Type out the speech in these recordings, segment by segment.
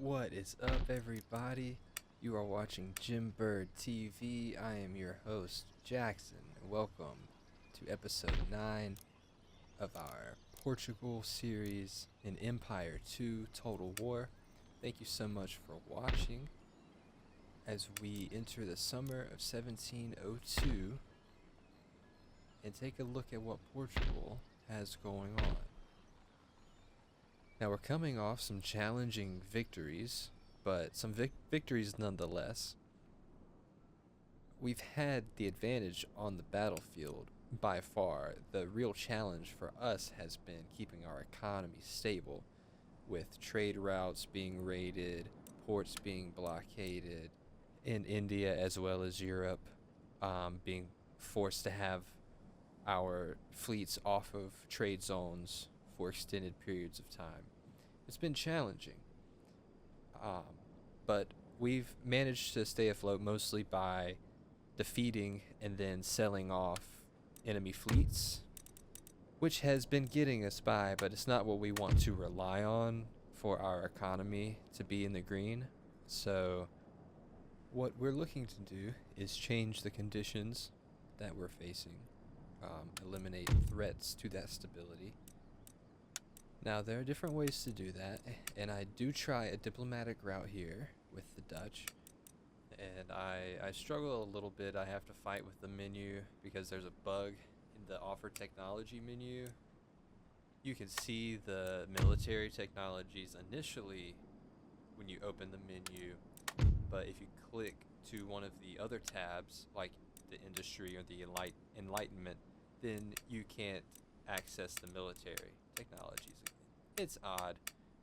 What is up, everybody? You are watching Jim Bird TV. I am your host, Jackson, and welcome to episode 9 of our Portugal series in Empire 2 Total War. Thank you so much for watching as we enter the summer of 1702 and take a look at what Portugal has going on. Now, we're coming off some challenging victories, but some victories nonetheless. We've had the advantage on the battlefield by far. The real challenge for us has been keeping our economy stable, with trade routes being raided, ports being blockaded, in India as well as Europe being forced to have our fleets off of trade zones for extended periods of time. It's been challenging, but we've managed to stay afloat mostly by defeating and then selling off enemy fleets, which has been getting us by, but it's not what we want to rely on for our economy to be in the green. So what we're looking to do is change the conditions that we're facing, eliminate threats to that stability. Now, there are different ways to do that, and I do try a diplomatic route here with the Dutch, and I struggle a little bit. I have to fight with the menu because there's a bug in the offer technology menu. You can see the military technologies initially when you open the menu, but if you click to one of the other tabs, like the industry or the Enlightenment, then you can't access the military technologies again. It's odd,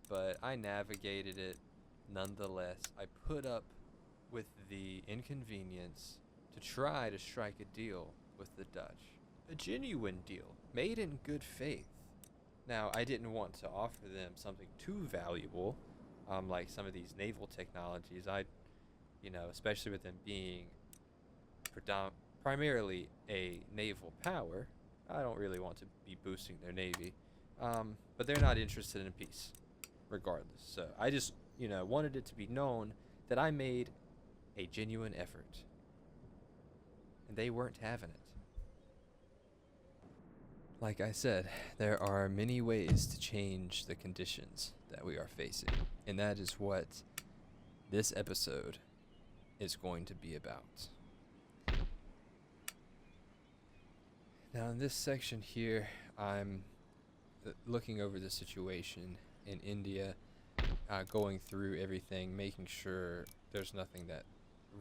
but I navigated it nonetheless. I put up with the inconvenience to try to strike a deal with the Dutch. A genuine deal, made in good faith. Now, I didn't want to offer them something too valuable, like some of these naval technologies. Especially with them being primarily a naval power, I don't really want to be boosting their navy. But they're not interested in peace, regardless. So I just, wanted it to be known that I made a genuine effort. And they weren't having it. Like I said, there are many ways to change the conditions that we are facing. And that is what this episode is going to be about. Now, in this section here, I'm looking over the situation in India, going through everything, making sure there's nothing that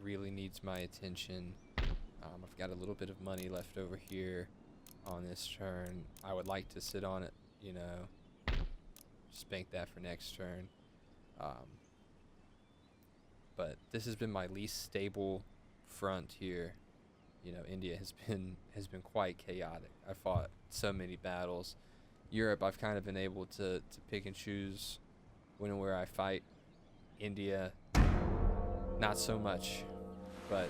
really needs my attention. I've got a little bit of money left over here on this turn. I would like to sit on it, just bank that for next turn. But this has been my least stable front here. India has been quite chaotic. I fought so many battles. Europe, I've kind of been able to pick and choose when and where I fight. India, not so much, but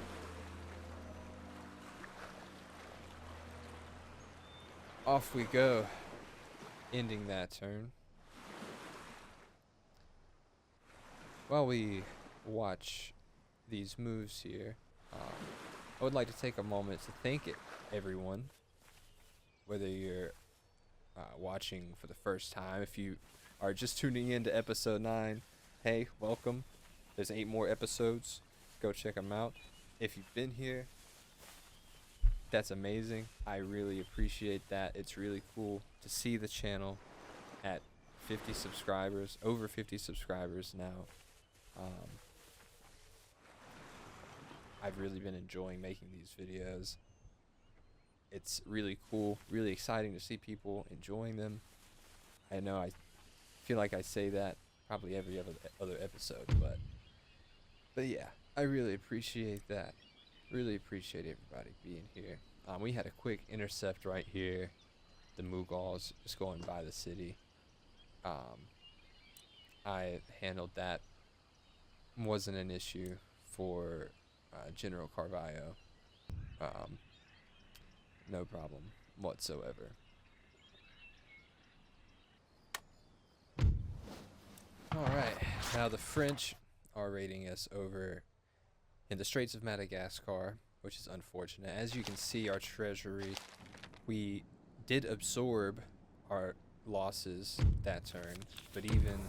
off we go, ending that turn. While we watch these moves here, I would like to take a moment to thank everyone, whether you're watching for the first time. If you are just tuning in to episode 9, hey, welcome. There's 8 more episodes. Go check them out. If you've been here, that's amazing. I really appreciate that. It's really cool to see the channel at 50 subscribers, over 50 subscribers now. I've really been enjoying making these videos. It's really cool, really exciting to see people enjoying them. I know I feel like I say that probably every other episode, but yeah, I really appreciate that. Really appreciate everybody being here. We had a quick intercept right here. The Mughals just going by the city. I handled that. Wasn't an issue for General Carvalho. No problem whatsoever. Alright, Now the French are raiding us over in the Straits of Madagascar, which is unfortunate. As you can see, our treasury, we did absorb our losses that turn, but even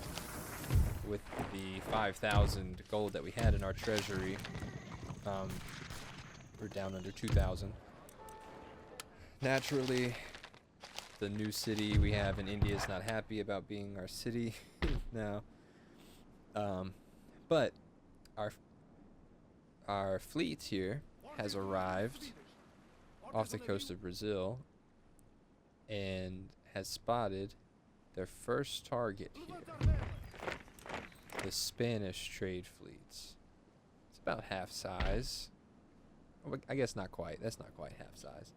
with the 5,000 gold that we had in our treasury, we're down under 2,000. Naturally, the new city we have in India is not happy about being our city now. But our fleet here has arrived off the coast of Brazil and has spotted their first target here. The Spanish trade fleets. It's about half size. Well, I guess not quite. That's not quite half size.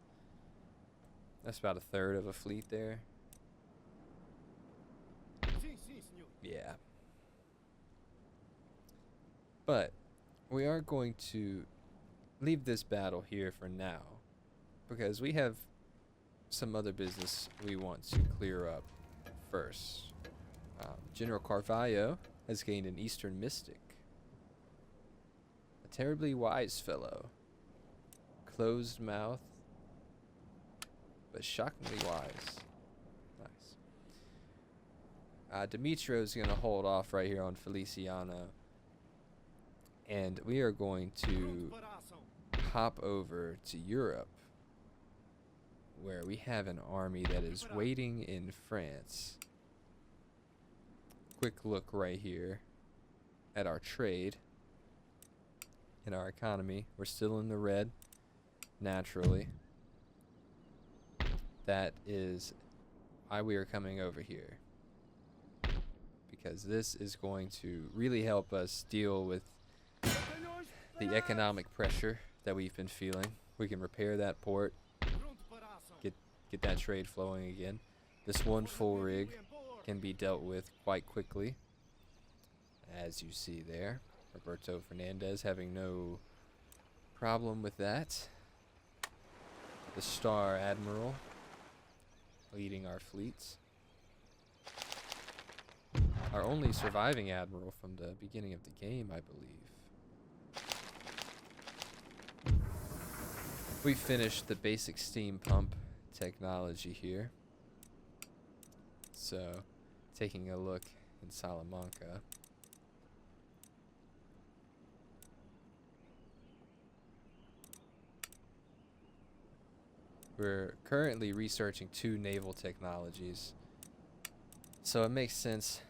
That's about a third of a fleet there. Yeah. But we are going to leave this battle here for now, because we have some other business we want to clear up first. General Carvalho has gained an Eastern Mystic. A terribly wise fellow. Closed mouth, but shockingly wise. Nice. Dimitro's going to hold off right here on Feliciano. And we are going to hop over to Europe, where we have an army that is waiting in France. Quick look right here at our trade and our economy. We're still in the red, naturally. That is why we are coming over here, because this is going to really help us deal with the economic pressure that we've been feeling. We can repair that port, get that trade flowing again. This one full rig can be dealt with quite quickly, as you see there. Roberto Fernandez having no problem with that. The Star Admiral leading our fleets. Our only surviving admiral from the beginning of the game, I believe. We finished the basic steam pump technology here. So, taking a look in Salamanca. We're currently researching 2 naval technologies. So it makes sense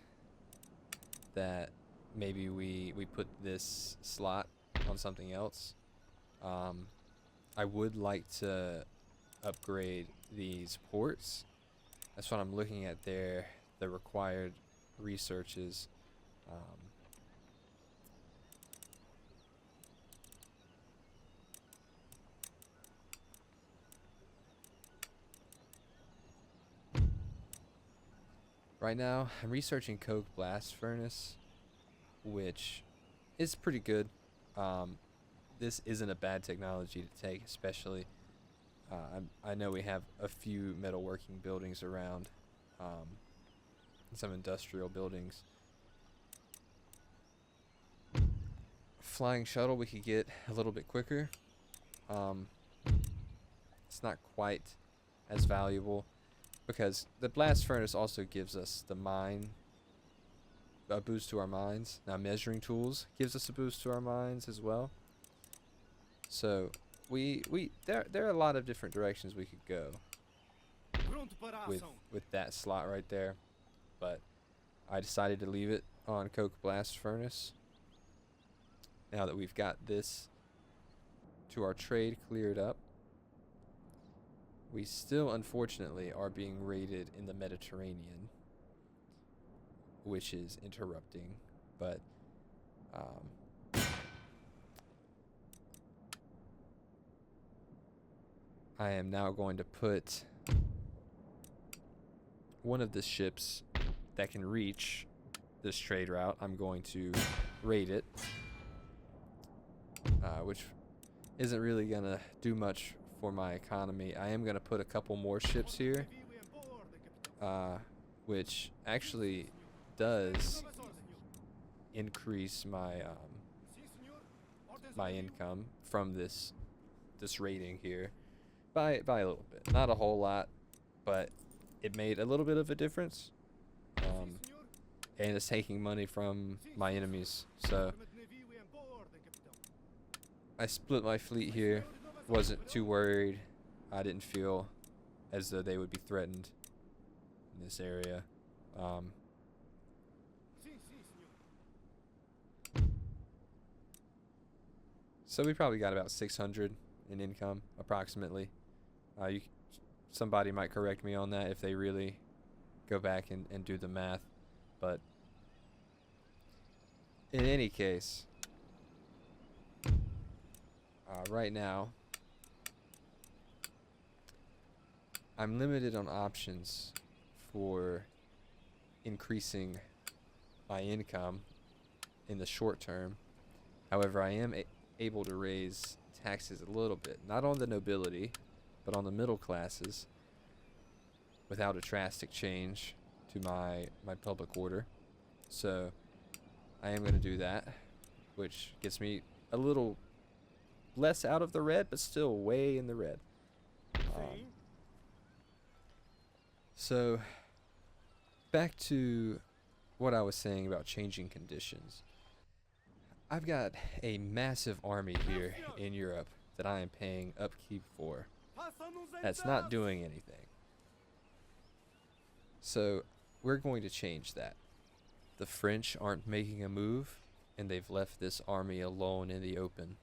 that maybe we put this slot on something else. I would like to upgrade these ports. That's what I'm looking at there, the required researches. Right now, I'm researching coke blast furnace, which is pretty good. This isn't a bad technology to take, especially. I know we have a few metalworking buildings around, some industrial buildings. Flying shuttle we could get a little bit quicker. It's not quite as valuable, because the blast furnace also gives us the mine, a boost to our mines. Now measuring tools gives us a boost to our mines as well. So there are a lot of different directions we could go with that slot right there, but I decided to leave it on coke blast furnace. Now that we've got this to our trade cleared up, we still, unfortunately, are being raided in the Mediterranean, which is interrupting, but I am now going to put one of the ships that can reach this trade route. I'm going to raid it, which isn't really going to do much for my economy. I am going to put a couple more ships here, which actually does increase my my income from this rating here by a little bit. Not a whole lot, but it made a little bit of a difference. And it's taking money from my enemies. So I split my fleet here. Wasn't too worried. I didn't feel as though they would be threatened in this area. So we probably got about 600 in income, approximately. Somebody might correct me on that if they really go back and do the math. But in any case, right now, I'm limited on options for increasing my income in the short term. However, I am able to raise taxes a little bit, not on the nobility, but on the middle classes, without a drastic change to my public order. So I am going to do that, which gets me a little less out of the red, but still way in the red. So back to what I was saying about changing conditions. I've got a massive army here in Europe that I am paying upkeep for. That's not doing anything. So we're going to change that. The French aren't making a move, and they've left this army alone in the open.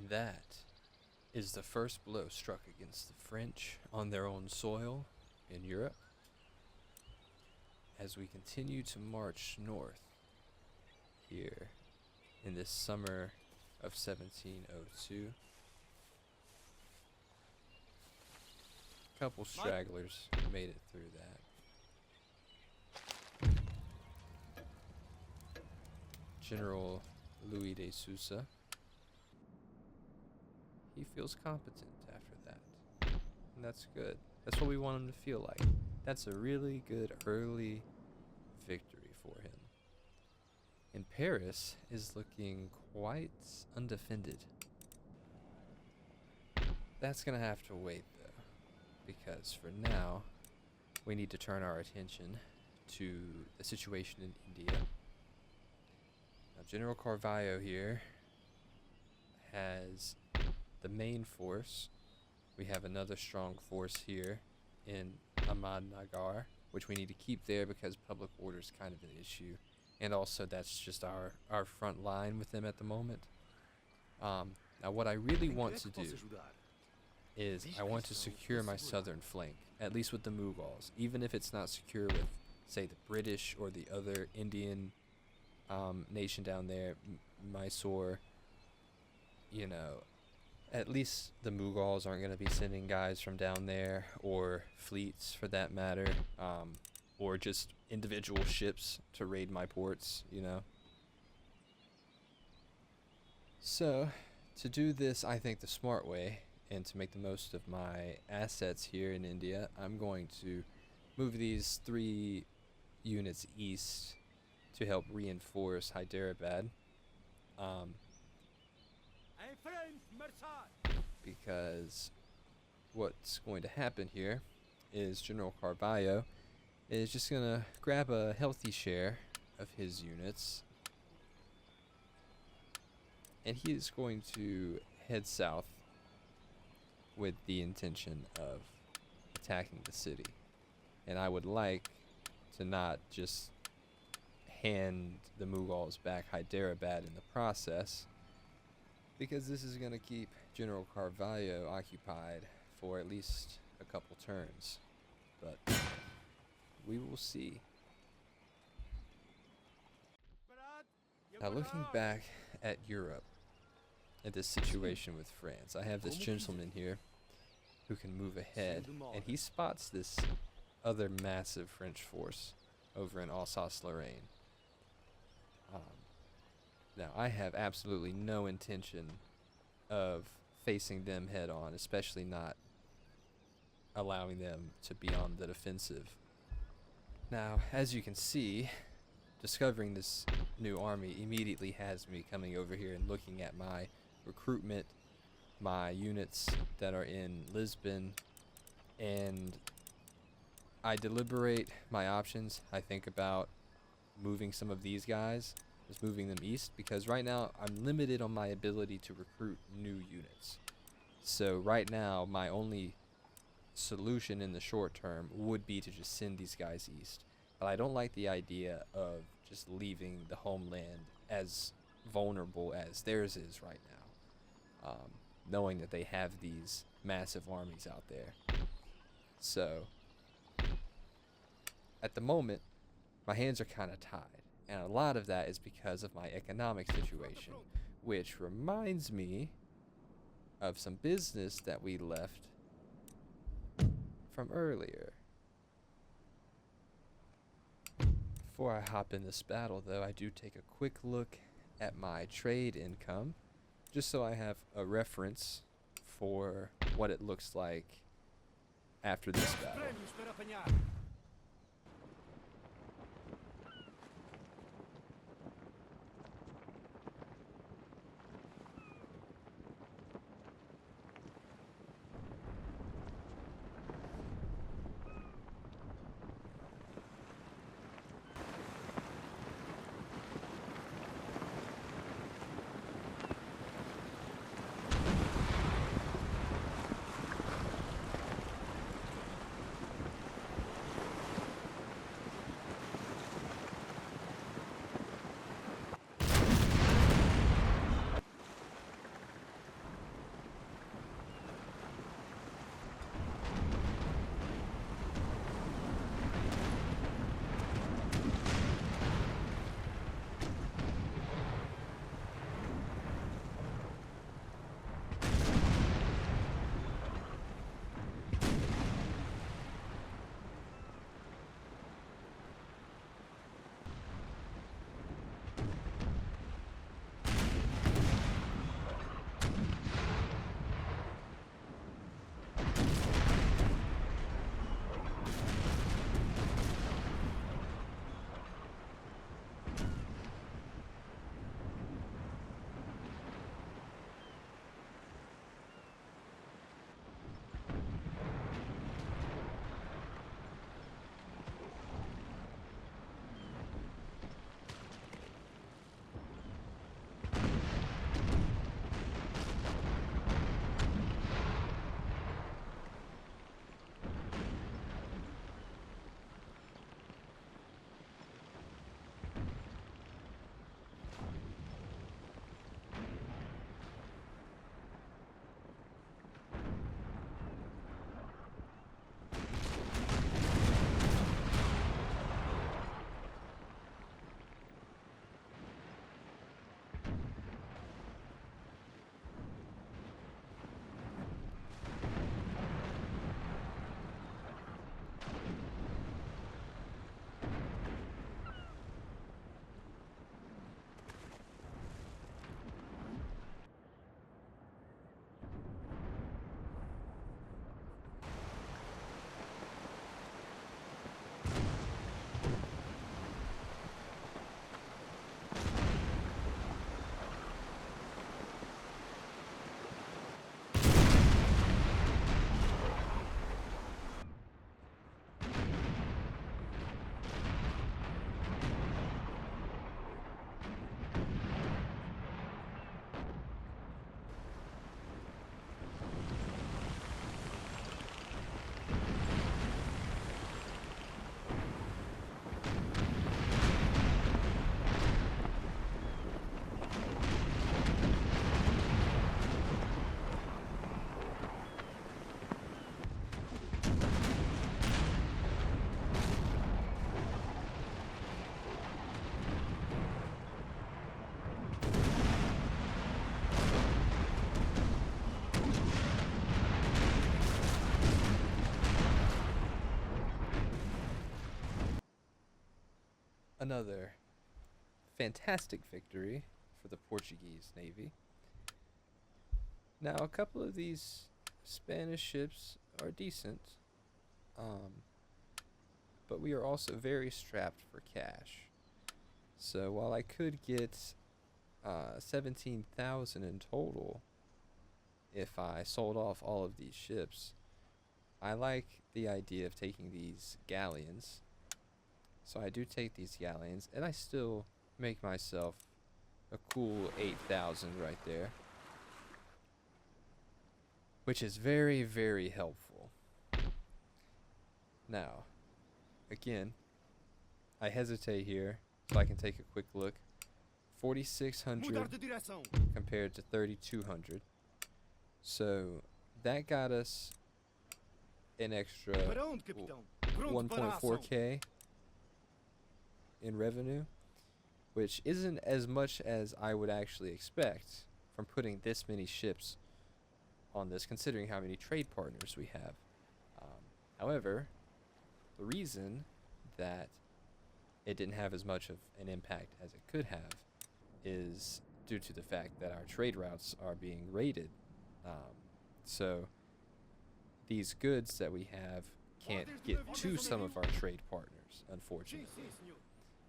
And that is the first blow struck against the French on their own soil in Europe. As we continue to march north here in this summer of 1702, a couple stragglers made it through that. General Louis de Sousa, he feels competent after that, and that's good. That's what we want him to feel like. That's a really good early victory for him. And Paris is looking quite undefended. That's gonna have to wait though, because for now, we need to turn our attention to the situation in India. Now, General Carvalho here has the main force. We have another strong force here in Ahmadnagar, which we need to keep there because public order is kind of an issue. And also that's just our front line with them at the moment. Now what I really want to do is I want to secure my southern flank, at least with the Mughals, even if it's not secure with, say, the British or the other Indian nation down there, Mysore. You know, at least the Mughals aren't going to be sending guys from down there, or fleets for that matter, or just individual ships to raid my ports, you know. So, to do this, I think the smart way, and to make the most of my assets here in India, I'm going to move these 3 units east to help reinforce Hyderabad. Because what's going to happen here is General Carvalho is just going to grab a healthy share of his units, and he is going to head south with the intention of attacking the city. And I would like to not just hand the Mughals back Hyderabad in the process, because this is going to keep General Carvalho occupied for at least a couple turns. But we will see. Now, looking back at Europe, at this situation with France, I have this gentleman here who can move ahead, and he spots this other massive French force over in Alsace-Lorraine. Now, I have absolutely no intention of facing them head on, especially not allowing them to be on the defensive. Now, as you can see, discovering this new army immediately has me coming over here and looking at my recruitment, my units that are in Lisbon, and I deliberate my options. I think about moving some of these guys, just moving them east, because right now I'm limited on my ability to recruit new units. So right now my only solution in the short term would be to just send these guys east. But I don't like the idea of just leaving the homeland as vulnerable as theirs is right now, knowing that they have these massive armies out there. So at the moment, my hands are kind of tied. And a lot of that is because of my economic situation, which reminds me of some business that we left from earlier. Before I hop in this battle, though, I do take a quick look at my trade income, just so I have a reference for what it looks like after this battle. another fantastic victory for the Portuguese Navy. Now, a couple of these Spanish ships are decent, but we are also very strapped for cash. So while I could get 17,000 in total if I sold off all of these ships, I like the idea of taking these galleons. So I do take these galleons, and I still make myself a cool 8,000 right there, which is very, very helpful. Now, again, I hesitate here so I can take a quick look. 4,600 compared to 3,200. So that got us an extra 1.4k in revenue, which isn't as much as I would actually expect from putting this many ships on this, considering how many trade partners we have. However, the reason that it didn't have as much of an impact as it could have is due to the fact that our trade routes are being raided. So these goods that we have can't get to some of our trade partners, unfortunately.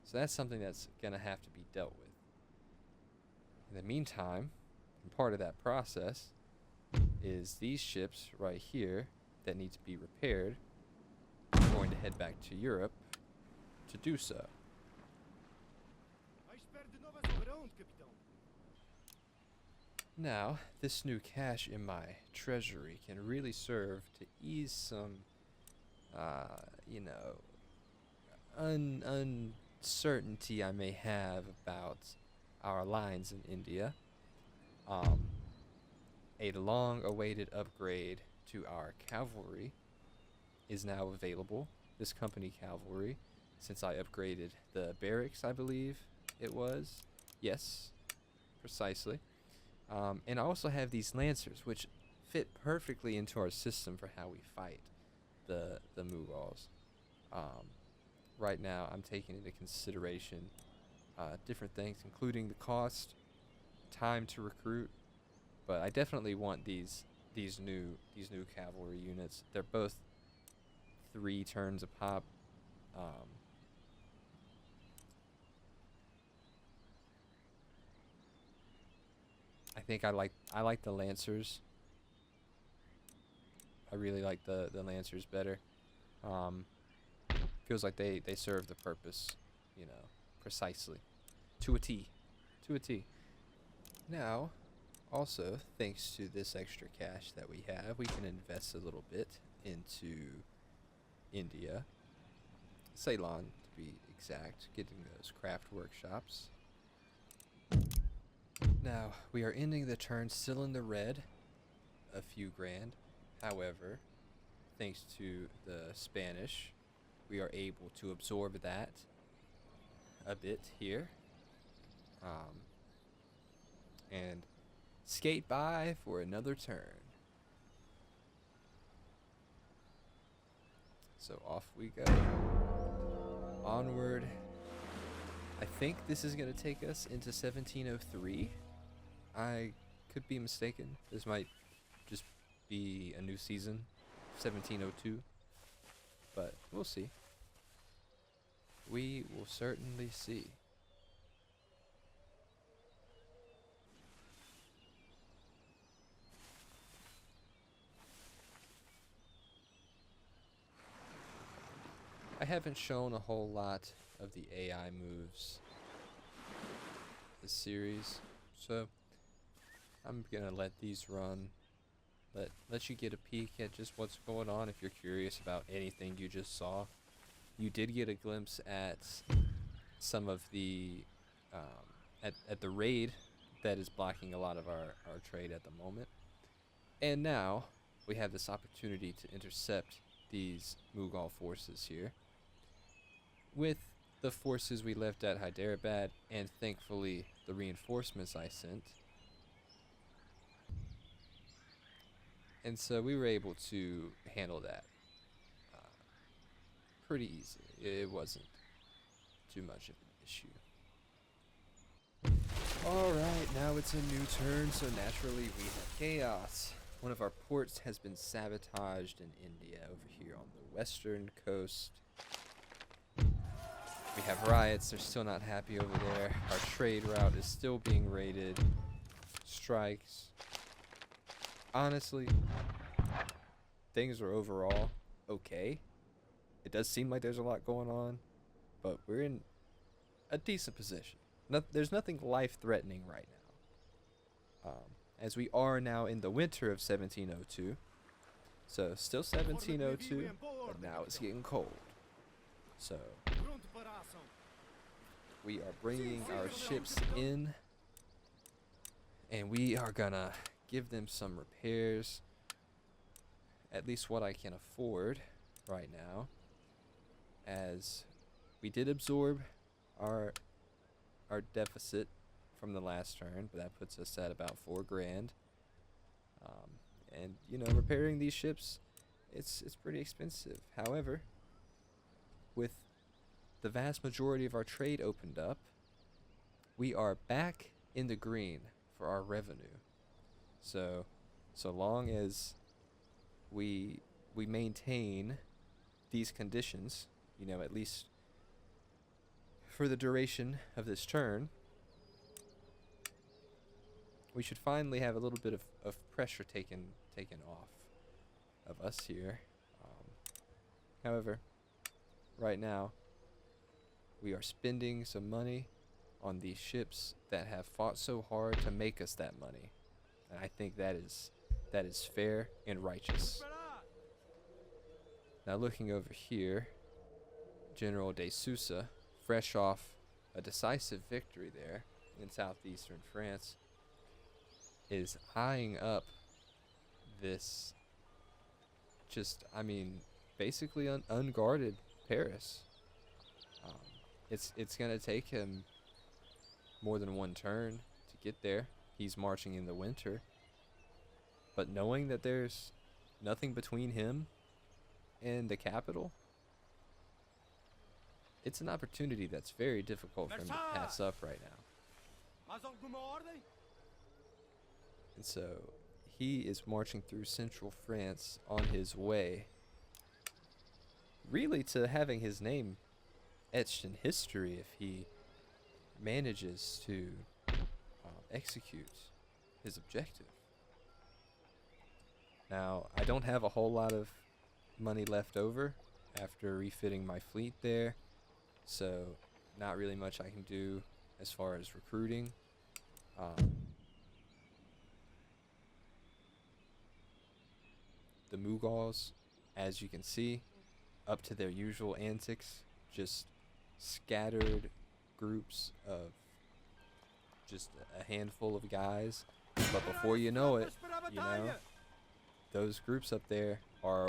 So that's something that's going to have to be dealt with. In the meantime, and part of that process is these ships right here that need to be repaired. I'm going to head back to Europe to do so. Now, this new cash in my treasury can really serve to ease some, uncertainty I may have about our lines in India. A long-awaited upgrade to our cavalry is now available. This company cavalry, since I upgraded the barracks, I believe it was. Yes, precisely. And I also have these lancers, which fit perfectly into our system for how we fight the Mughals. Right now, I'm taking into consideration different things, including the cost, time to recruit. But I definitely want these new cavalry units. They're both 3 turns a pop. I think I like the Lancers. I really like the Lancers better. Feels like they serve the purpose, precisely. To a T. To a T. Now, also, thanks to this extra cash that we have, we can invest a little bit into India. Ceylon, to be exact, getting those craft workshops. Now, we are ending the turn still in the red, a few grand. However, thanks to the Spanish, we are able to absorb that a bit here. And skate by for another turn. So off we go. Onward. I think this is going to take us into 1703. I could be mistaken. This might just be a new season, 1702. But we'll see. We will certainly see. I haven't shown a whole lot of the AI moves this series, so I'm gonna let these run. Let you get a peek at just what's going on if you're curious about anything you just saw. You did get a glimpse at some of the at the raid that is blocking a lot of our trade at the moment. And now we have this opportunity to intercept these Mughal forces here with the forces we left at Hyderabad, and thankfully the reinforcements I sent. And so we were able to handle that pretty easily. It wasn't too much of an issue. Alright, now it's a new turn, so naturally we have chaos. One of our ports has been sabotaged in India over here on the western coast. We have riots, they're still not happy over there. Our trade route is still being raided. Strikes. Honestly, things are overall okay. It does seem like there's a lot going on, but we're in a decent position. There's nothing life-threatening right now. As we are now in the winter of 1702. So, still 1702, but now it's getting cold. So, we are bringing our ships in, and we are gonna give them some repairs. At least what I can afford right now, as we did absorb our deficit from the last turn, but that puts us at about $4 grand. And you know, repairing these ships, it's pretty expensive. However, with the vast majority of our trade opened up, we are back in the green for our revenue. So long as we maintain these conditions, you know, at least for the duration of this turn, we should finally have a little bit of pressure taken off of us here. However, right now, we are spending some money on these ships that have fought so hard to make us that money. And I think that is fair and righteous. Now looking over here, General de Sousa, fresh off a decisive victory there in southeastern France, is eyeing up this basically unguarded Paris. It's gonna take him more than one turn to get there. He's marching in the winter, but knowing that there's nothing between him and the capital, it's an opportunity that's very difficult for him to pass up right now. And so he is marching through central France on his way, really, to having his name etched in history if he manages to execute his objective. Now, I don't have a whole lot of money left over after refitting my fleet there, so not really much I can do as far as recruiting. The Mughals, as you can see, up to their usual antics, just scattered groups of just a handful of guys. But before you know it, you know, those groups up there are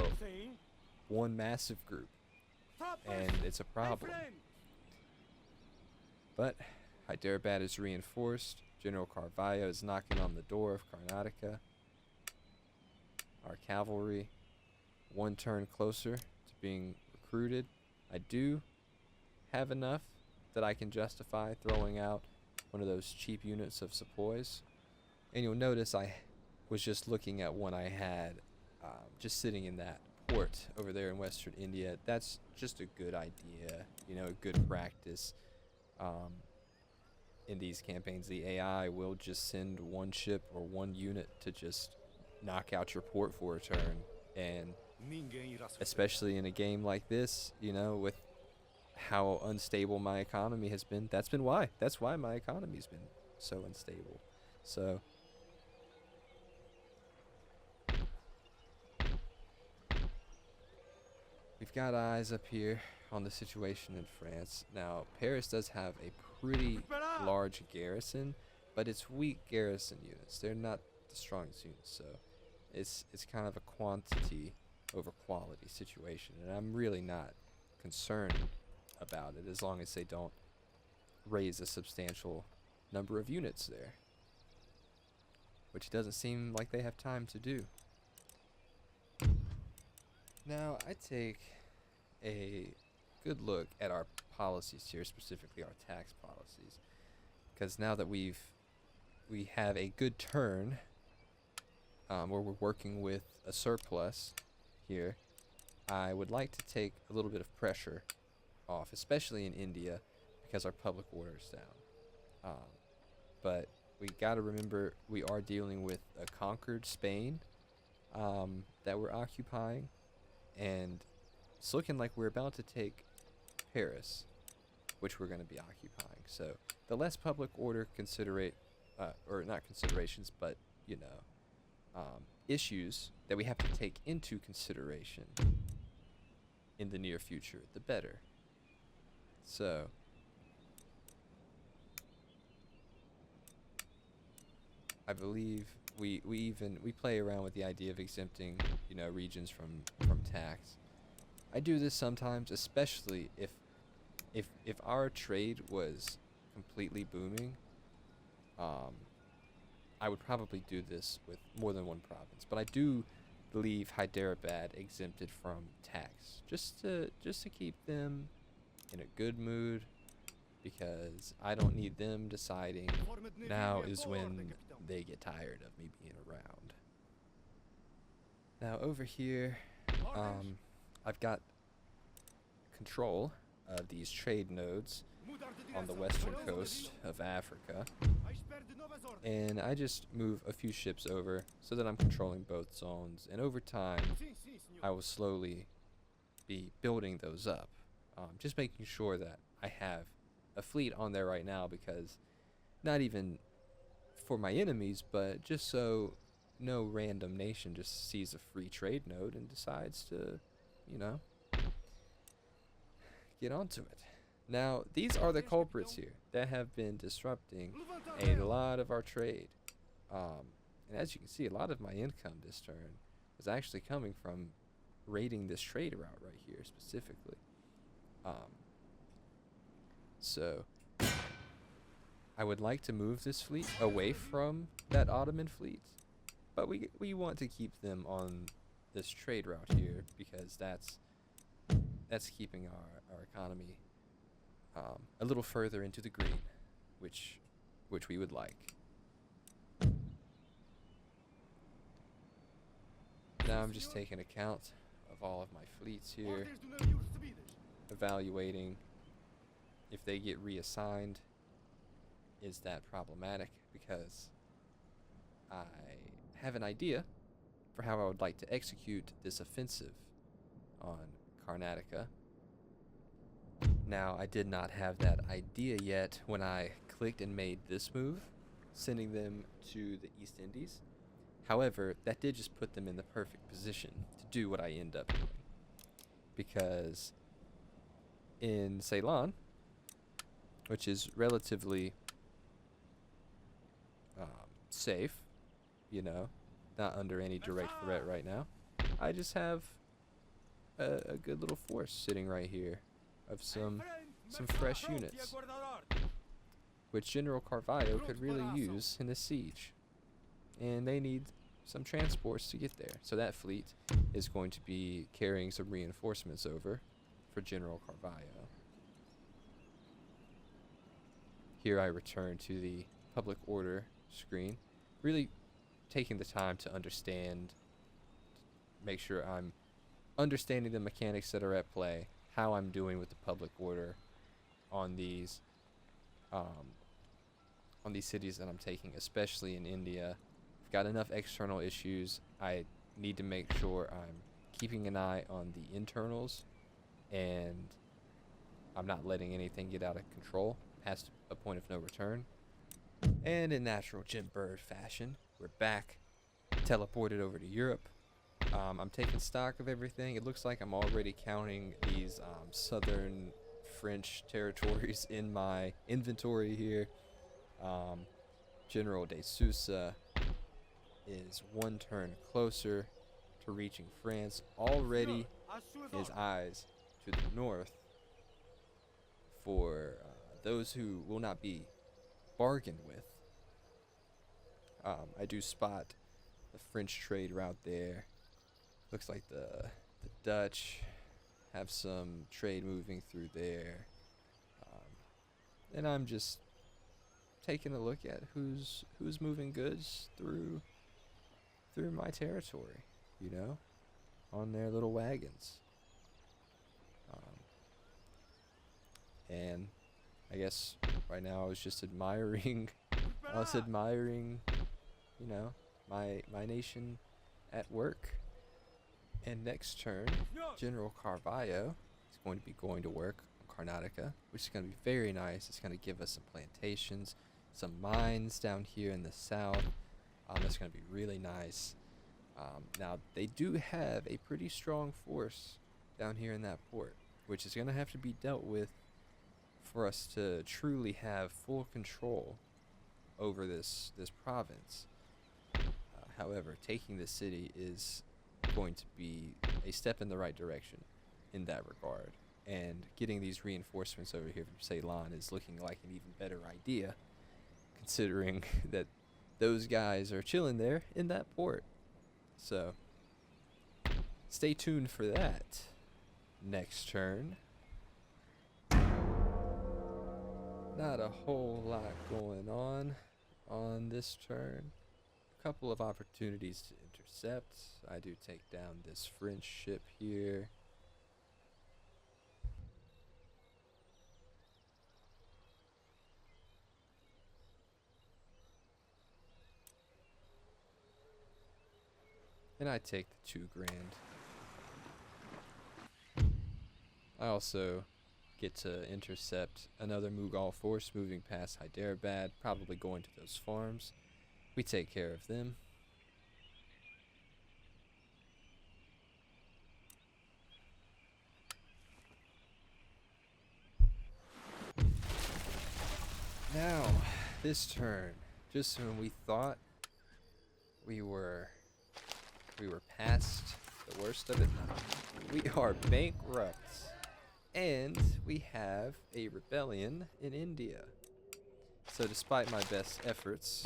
one massive group, and it's a problem. But Hyderabad is reinforced. General Carvalho is knocking on the door of Karnataka. Our cavalry, one turn closer to being recruited. I do have enough that I can justify throwing out one of those cheap units of sepoys. And you'll notice I was just looking at one I had just sitting in that port over there in Western India. That's just a good idea, you know, a good practice. In these campaigns, the AI will just send one ship or one unit to just knock out your port for a turn. And especially in a game like this, you know, with how unstable my economy has been, that's why my economy's been so unstable. So we've got eyes up here on the situation in France. Now, Paris does have a pretty large garrison, but it's weak garrison units. They're not the strongest units, so it's kind of a quantity over quality situation, and I'm really not concerned about it as long as they don't raise a substantial number of units there, which doesn't seem like they have time to do. Now, I take a good look at our policies here, specifically our tax policies, because now that we have a good turn, where we're working with a surplus here, I would like to take a little bit of pressure off, especially in India, because our public order is down. But we got to remember we are dealing with a conquered Spain that we're occupying, and it's looking like we're about to take Paris, which we're going to be occupying. So the less public order or not considerations, but issues that we have to take into consideration in the near future, the better. So I believe we play around with the idea of exempting regions from tax. I do this sometimes, especially if our trade was completely booming. I would probably do this with more than one province, but I do leave Hyderabad exempted from tax, just to keep them in a good mood, because I don't need them deciding now is when they get tired of me being around. Now over here, I've got control of these trade nodes on the western coast of Africa, and I just move a few ships over so that I'm controlling both zones, and over time I will slowly be building those up, just making sure that I have a fleet on there right now, because not even for my enemies, but just so no random nation just sees a free trade node and decides to get onto it. Now, these are the culprits here that have been disrupting a lot of our trade. And as you can see, a lot of my income this turn is actually coming from raiding this trade route right here specifically. So I would like to move this fleet away from that Ottoman fleet, but we want to keep them on this trade route here, because that's keeping our economy a little further into the green, which we would like. Now I'm just taking account of all of my fleets here, evaluating if they get reassigned. Is that problematic? Because I have an idea for how I would like to execute this offensive on Karnataka. Now, I did not have that idea yet when I clicked and made this move, sending them to the East Indies. However, that did just put them in the perfect position to do what I end up doing. Because in Ceylon, which is relatively safe, not under any direct threat right now, I just have a good little force sitting right here of some fresh units, which General Carvalho could really use in the siege. And they need some transports to get there. So that fleet is going to be carrying some reinforcements over for General Carvalho. Here I return to the public order screen, really taking the time to understand, make sure I'm understanding the mechanics that are at play, how I'm doing with the public order on these cities that I'm taking, especially in India. I've got enough external issues. I need to make sure I'm keeping an eye on the internals, and I'm not letting anything get out of control past a point of no return. And in natural Jim Bird fashion, we're back, teleported over to Europe. I'm taking stock of everything. It looks like I'm already counting these southern French territories in my inventory here. General de Sousa is one turn closer to reaching France. Already his eyes to the north for those who will not be bargained with. I do spot the French trade route there. Looks like the Dutch have some trade moving through there. And I'm just taking a look at who's moving goods through my territory, you know, on their little wagons. And I guess right now I was just admiring, you know, my nation at work. And next turn, General Carvalho is going to be going to work on Karnataka, which is going to be very nice. It's going to give us some plantations, some mines down here in the south. That's going to be really nice. Now, they do have a pretty strong force down here in that port, which is going to have to be dealt with for us to truly have full control over this province. However, taking the city is going to be a step in the right direction in that regard. And getting these reinforcements over here from Ceylon is looking like an even better idea, considering that those guys are chilling there in that port. So, stay tuned for that. Next turn. Not a whole lot going on this turn. A couple of opportunities to intercept. I do take down this French ship here. And I take the 2 grand. I also get to intercept another Mughal force moving past Hyderabad, probably going to those farms. We take care of them. Now, this turn, just when we thought we were past the worst of it, we are bankrupt. And we have a rebellion in India. So despite my best efforts,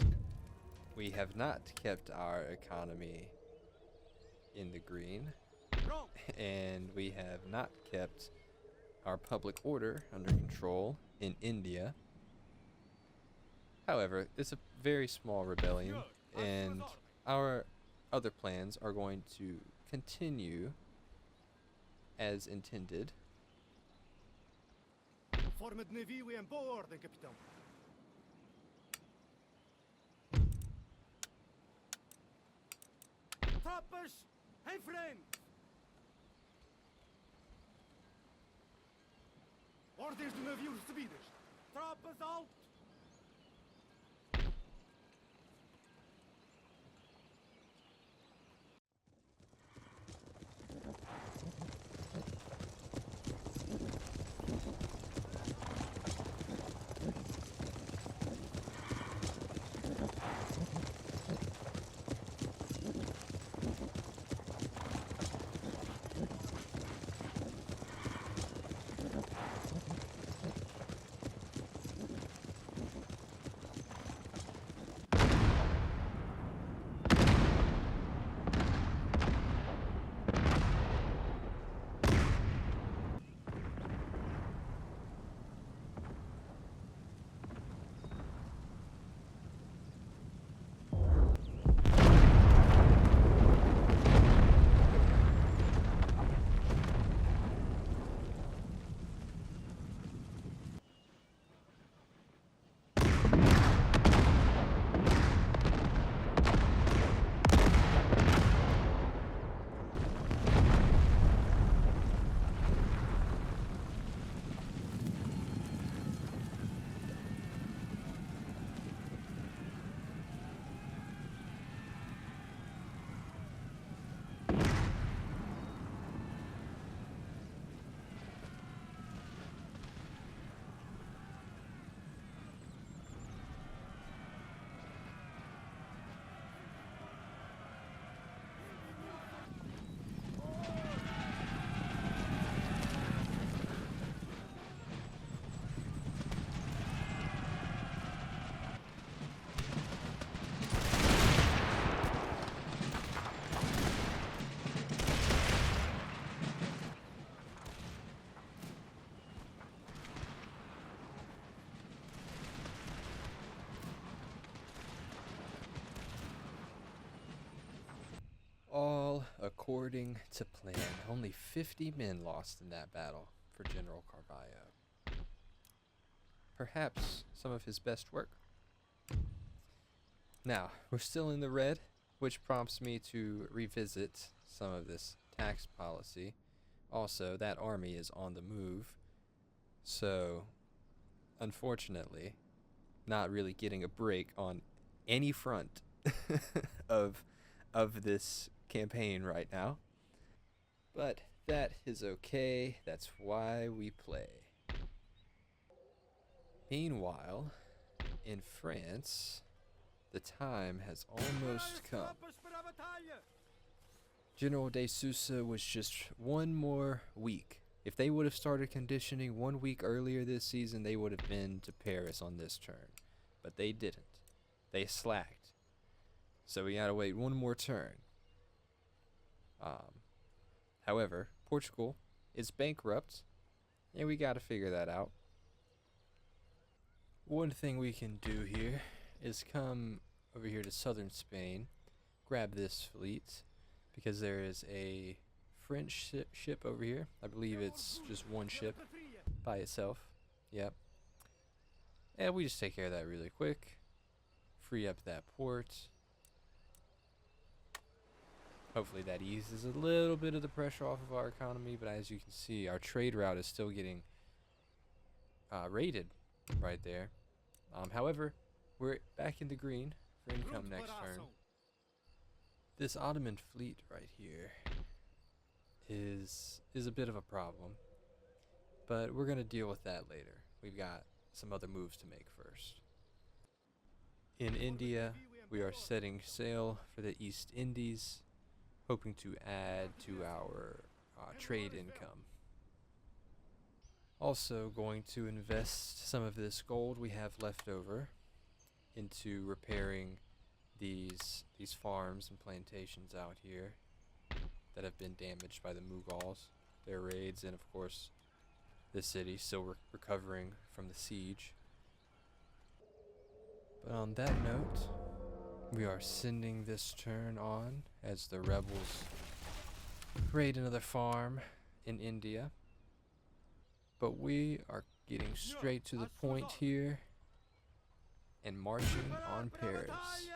we have not kept our economy in the green. And we have not kept our public order under control in India. However, it's a very small rebellion, and our other plans are going to continue as intended. Forma de navio em boa ordem, capitão. Tropas em frente. Ordens do navio recebidas. Tropas alto. according to plan. Only 50 men lost in that battle for General Carvalho. Perhaps some of his best work. Now, we're still in the red, which prompts me to revisit some of this tax policy. Also, that army is on the move, so unfortunately, not really getting a break on any front of this campaign right now. But that is okay. That's why we play. Meanwhile, in France, the time has almost come. Tropas para a batalha! General de Sousa was just one more week. If they would have started conditioning 1 week earlier this season, they would have been to Paris on this turn. But they didn't. They slacked. So we gotta wait one more turn. However, Portugal is bankrupt, and we gotta figure that out. One thing we can do here is come over here to southern Spain, grab this fleet, because there is a French ship over here. I believe it's just one ship by itself. Yep. And we just take care of that really quick. Free up that port. Hopefully that eases a little bit of the pressure off of our economy, but as you can see, our trade route is still getting raided right there. However, we're back in the green for income next turn. This Ottoman fleet right here is a bit of a problem, but we're gonna deal with that later. We've got some other moves to make first. In India, we are setting sail for the East Indies, hoping to add to our trade income. Also going to invest some of this gold we have left over into repairing these farms and plantations out here that have been damaged by the Mughals, their raids, and of course the city still recovering from the siege. But on that note, we are sending this turn on as the rebels raid another farm in India. But we are getting straight to the point here and marching on Paris.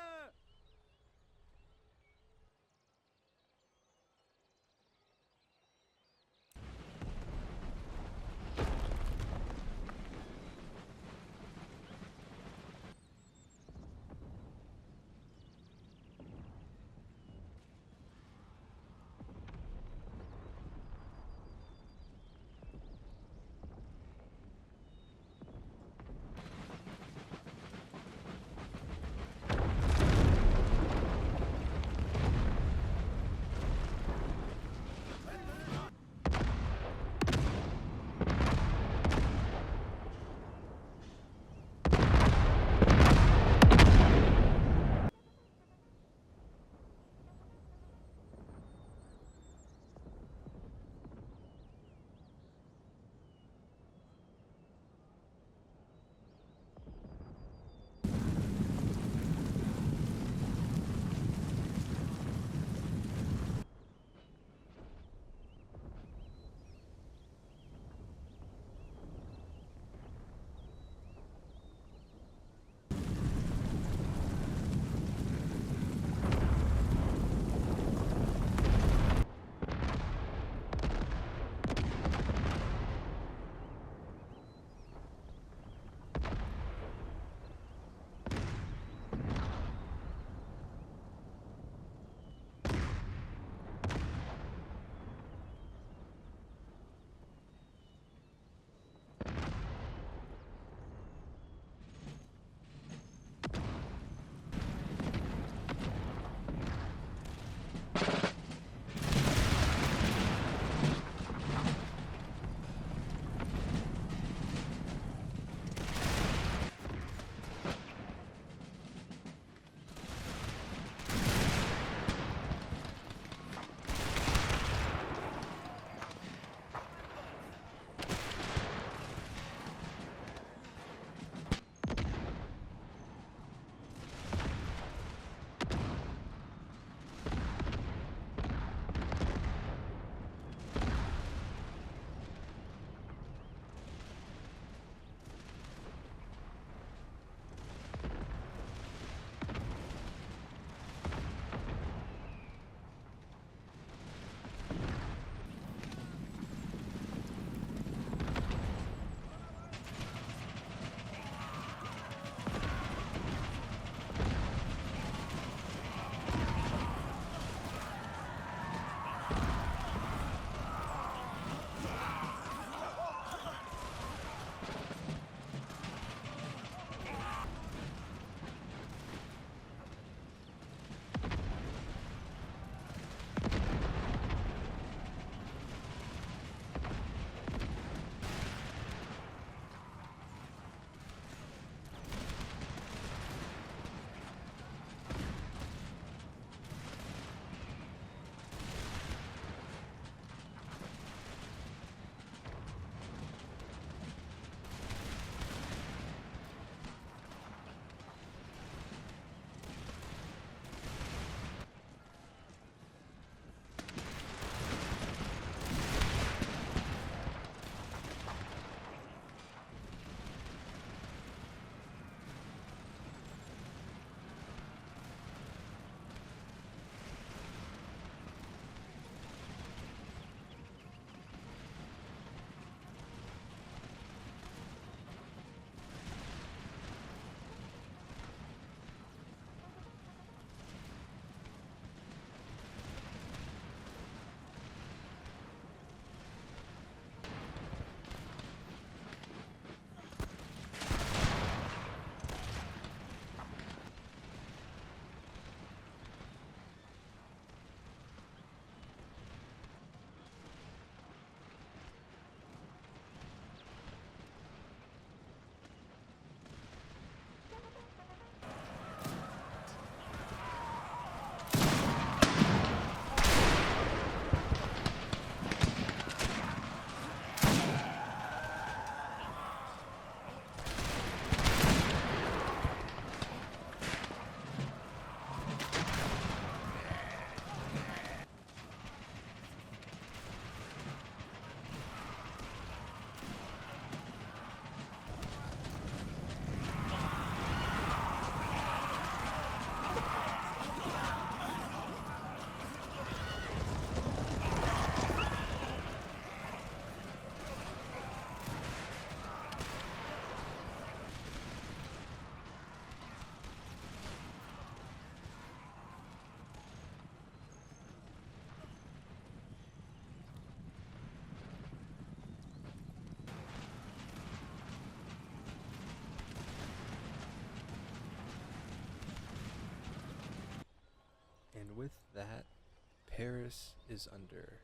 Paris is under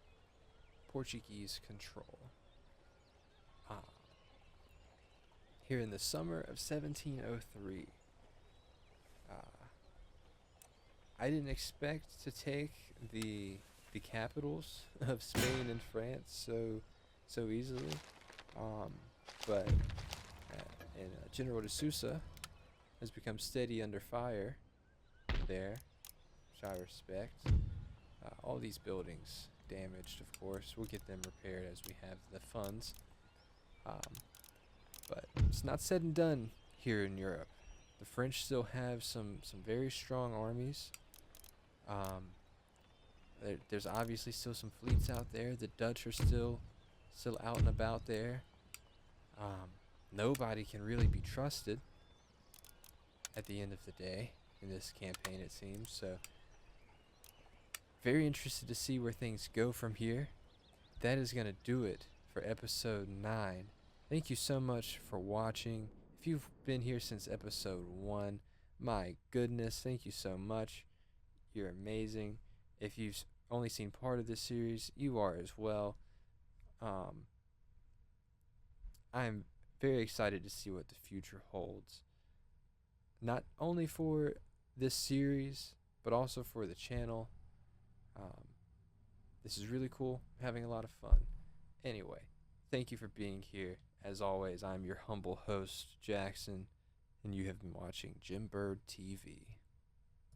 Portuguese control. Uh, Here in the summer of 1703, uh, I didn't expect to take the capitals of Spain and France so easily, but General de Sousa has become steady under fire there, which I respect. All these buildings damaged, of course. We'll get them repaired as we have the funds. But it's not said and done here in Europe. The French still have some very strong armies. There's obviously still some fleets out there. The Dutch are still out and about there. Nobody can really be trusted at the end of the day in this campaign, it seems. So very interested to see where things go from here. That is going to do it for episode 9. Thank you so much for watching. If you've been here since episode 1, my goodness, thank you so much. You're amazing. If you've only seen part of this series, you are as well. I'm very excited to see what the future holds. Not only for this series, but also for the channel. This is really cool, having a lot of fun. Anyway, thank you for being here. As always, I'm your humble host, Jackson, and you have been watching Jimbird TV.